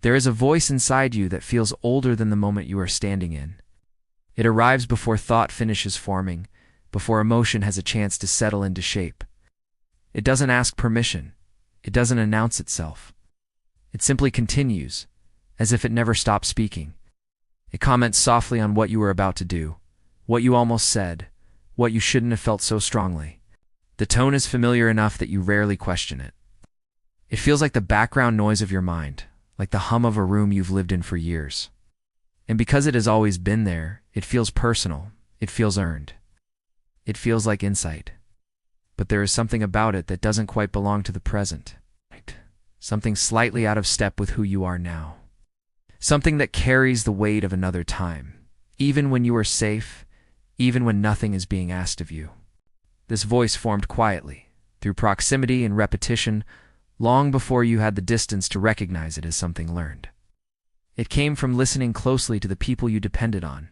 There is a voice inside you that feels older than the moment you are standing in. It arrives before thought finishes forming, before emotion has a chance to settle into shape. It doesn't ask permission. It doesn't announce itself. It simply continues, as if it never stopped speaking. It comments softly on what you were about to do, what you almost said, what you shouldn't have felt so strongly. The tone is familiar enough that you rarely question it. It feels like the background noise of your mind, like the hum of a room you've lived in for years. And because it has always been there, it feels personal, it feels earned. It feels like insight. But there is something about it that doesn't quite belong to the present. Something slightly out of step with who you are now. Something that carries the weight of another time, even when you are safe, even when nothing is being asked of you. This voice formed quietly, through proximity and repetition, long before you had the distance to recognize it as something learned. It came from listening closely to the people you depended on,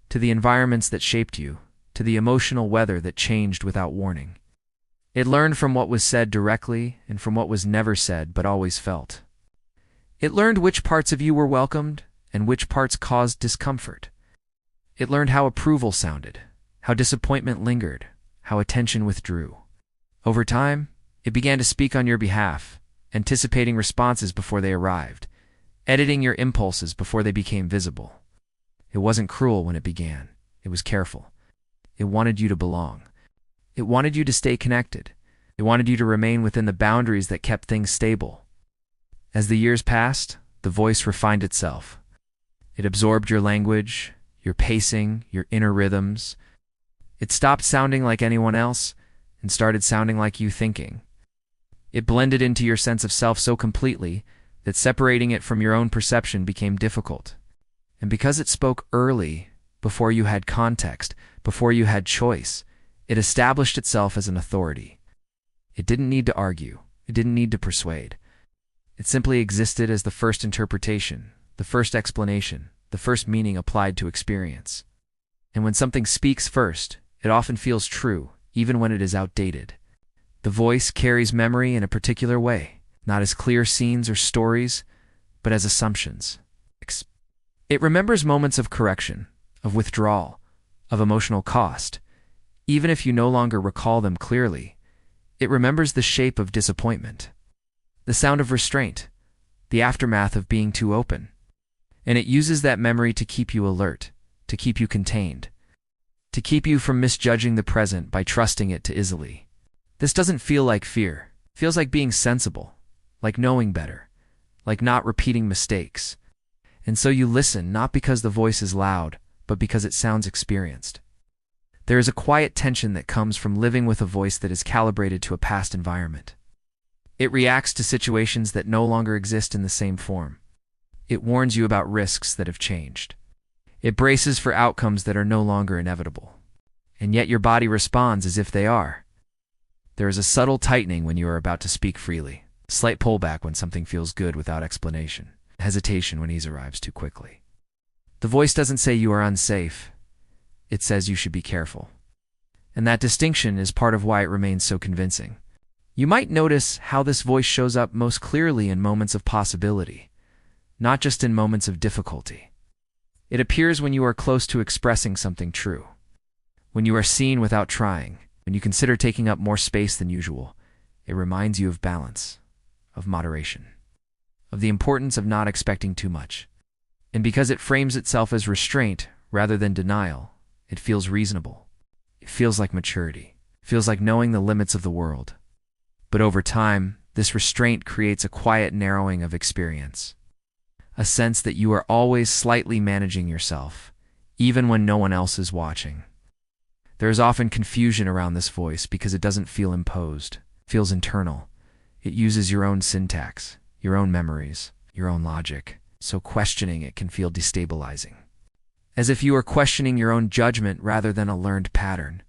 to the environments that shaped you, to the emotional weather that changed without warning. It learned from what was said directly and from what was never said but always felt. It learned which parts of you were welcomed and which parts caused discomfort. It learned how approval sounded, how disappointment lingered, how attention withdrew. Over time, it began to speak on your behalf, anticipating responses before they arrived, editing your impulses before they became visible. It wasn't cruel when it began. It was careful. It wanted you to belong. It wanted you to stay connected. It wanted you to remain within the boundaries that kept things stable. As the years passed, the voice refined itself. It absorbed your language, your pacing, your inner rhythms. It stopped sounding like anyone else and started sounding like you thinking. It blended into your sense of self so completely that separating it from your own perception became difficult. And because it spoke early, before you had context, before you had choice, it established itself as an authority. It didn't need to argue. It didn't need to persuade. It simply existed as the first interpretation, the first explanation, the first meaning applied to experience. And when something speaks first, it often feels true, even when it is outdated. The voice carries memory in a particular way, not as clear scenes or stories, but as assumptions. It remembers moments of correction, of withdrawal, of emotional cost. Even if you no longer recall them clearly, it remembers the shape of disappointment, the sound of restraint, the aftermath of being too open. And it uses that memory to keep you alert, to keep you contained, to keep you from misjudging the present by trusting it too easily. This doesn't feel like fear. It feels like being sensible, like knowing better, like not repeating mistakes. And so you listen not because the voice is loud, but because it sounds experienced. There is a quiet tension that comes from living with a voice that is calibrated to a past environment. It reacts to situations that no longer exist in the same form. It warns you about risks that have changed. It braces for outcomes that are no longer inevitable. And yet your body responds as if they are. There is a subtle tightening when you are about to speak freely, a slight pullback when something feels good without explanation, hesitation when ease arrives too quickly. The voice doesn't say you are unsafe. It says you should be careful. And that distinction is part of why it remains so convincing. You might notice how this voice shows up most clearly in moments of possibility, not just in moments of difficulty. It appears when you are close to expressing something true, when you are seen without trying, when you consider taking up more space than usual. It reminds you of balance, of moderation, of the importance of not expecting too much. And because it frames itself as restraint rather than denial, it feels reasonable. It feels like maturity. It feels like knowing the limits of the world. But over time, this restraint creates a quiet narrowing of experience. A sense that you are always slightly managing yourself, even when no one else is watching. There is often confusion around this voice because it doesn't feel imposed. It feels internal. It uses your own syntax, your own memories, your own logic. So questioning it can feel destabilizing. As if you are questioning your own judgment rather than a learned pattern.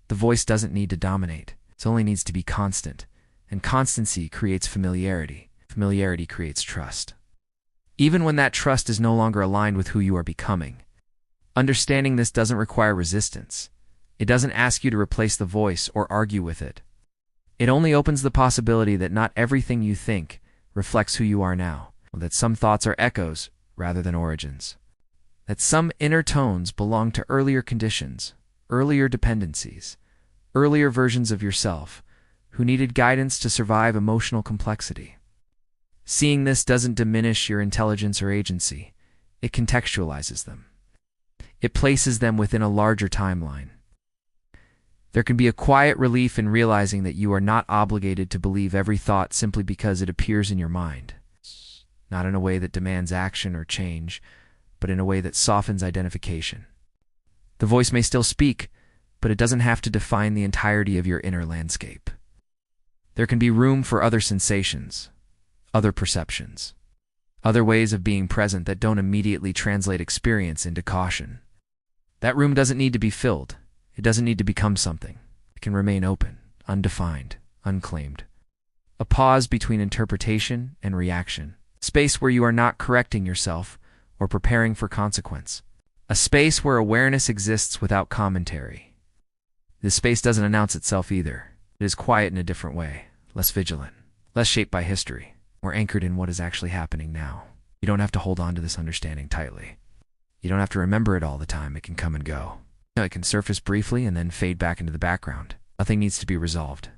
The voice doesn't need to dominate. It only needs to be constant. And constancy creates familiarity. Familiarity creates trust. Even when that trust is no longer aligned with who you are becoming. Understanding this doesn't require resistance. It doesn't ask you to replace the voice or argue with it. It only opens the possibility that not everything you think reflects who you are now. that some thoughts are echoes rather than origins, that some inner tones belong to earlier conditions, earlier dependencies, earlier versions of yourself who needed guidance to survive emotional complexity. Seeing this doesn't diminish your intelligence or agency. It contextualizes them. It places them within a larger timeline. There can be a quiet relief in realizing that you are not obligated to believe every thought simply because it appears in your mind. Not in a way that demands action or change, but in a way that softens identification. The voice may still speak, but it doesn't have to define the entirety of your inner landscape. There can be room for other sensations, other perceptions, other ways of being present that don't immediately translate experience into caution. That room doesn't need to be filled. It doesn't need to become something. It can remain open, undefined, unclaimed. A pause between interpretation and reaction. Space where you are not correcting yourself or preparing for consequence. A space where awareness exists without commentary. This space doesn't announce itself either. It is quiet in a different way, less vigilant, less shaped by history, more anchored in what is actually happening now. You don't have to hold on to this understanding tightly. You don't have to remember it all the time. It can come and go. It can surface briefly and then fade back into the background. Nothing needs to be resolved.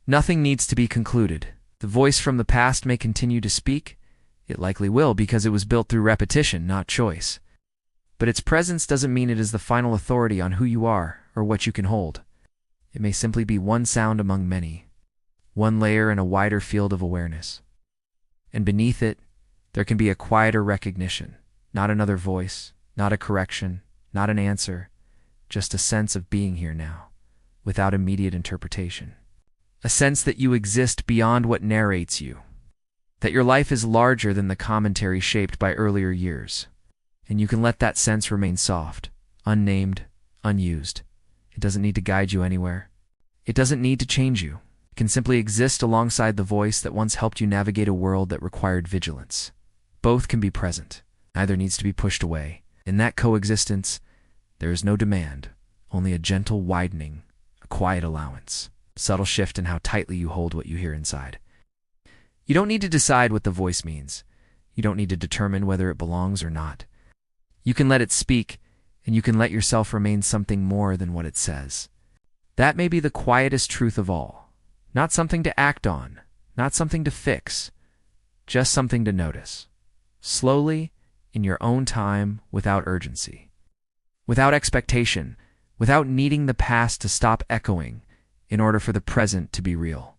Nothing needs to be concluded. The voice from the past may continue to speak. It likely will because it was built through repetition, not choice. But its presence doesn't mean it is the final authority on who you are or what you can hold. It may simply be one sound among many, one layer in a wider field of awareness. And beneath it, there can be a quieter recognition, not another voice, not a correction, not an answer, just a sense of being here now, without immediate interpretation. A sense that you exist beyond what narrates you, that your life is larger than the commentary shaped by earlier years, and you can let that sense remain soft, unnamed, unused. It doesn't need to guide you anywhere. It doesn't need to change you. It can simply exist alongside the voice that once helped you navigate a world that required vigilance. Both can be present. Neither needs to be pushed away. In that coexistence, there is no demand, only a gentle widening, a quiet allowance, a subtle shift in how tightly you hold what you hear inside. You don't need to decide what the voice means. You don't need to determine whether it belongs or not. You can let it speak, and you can let yourself remain something more than what it says. That may be the quietest truth of all. Not something to act on, not something to fix, just something to notice. Slowly, in your own time, without urgency. Without expectation, without needing the past to stop echoing in order for the present to be real.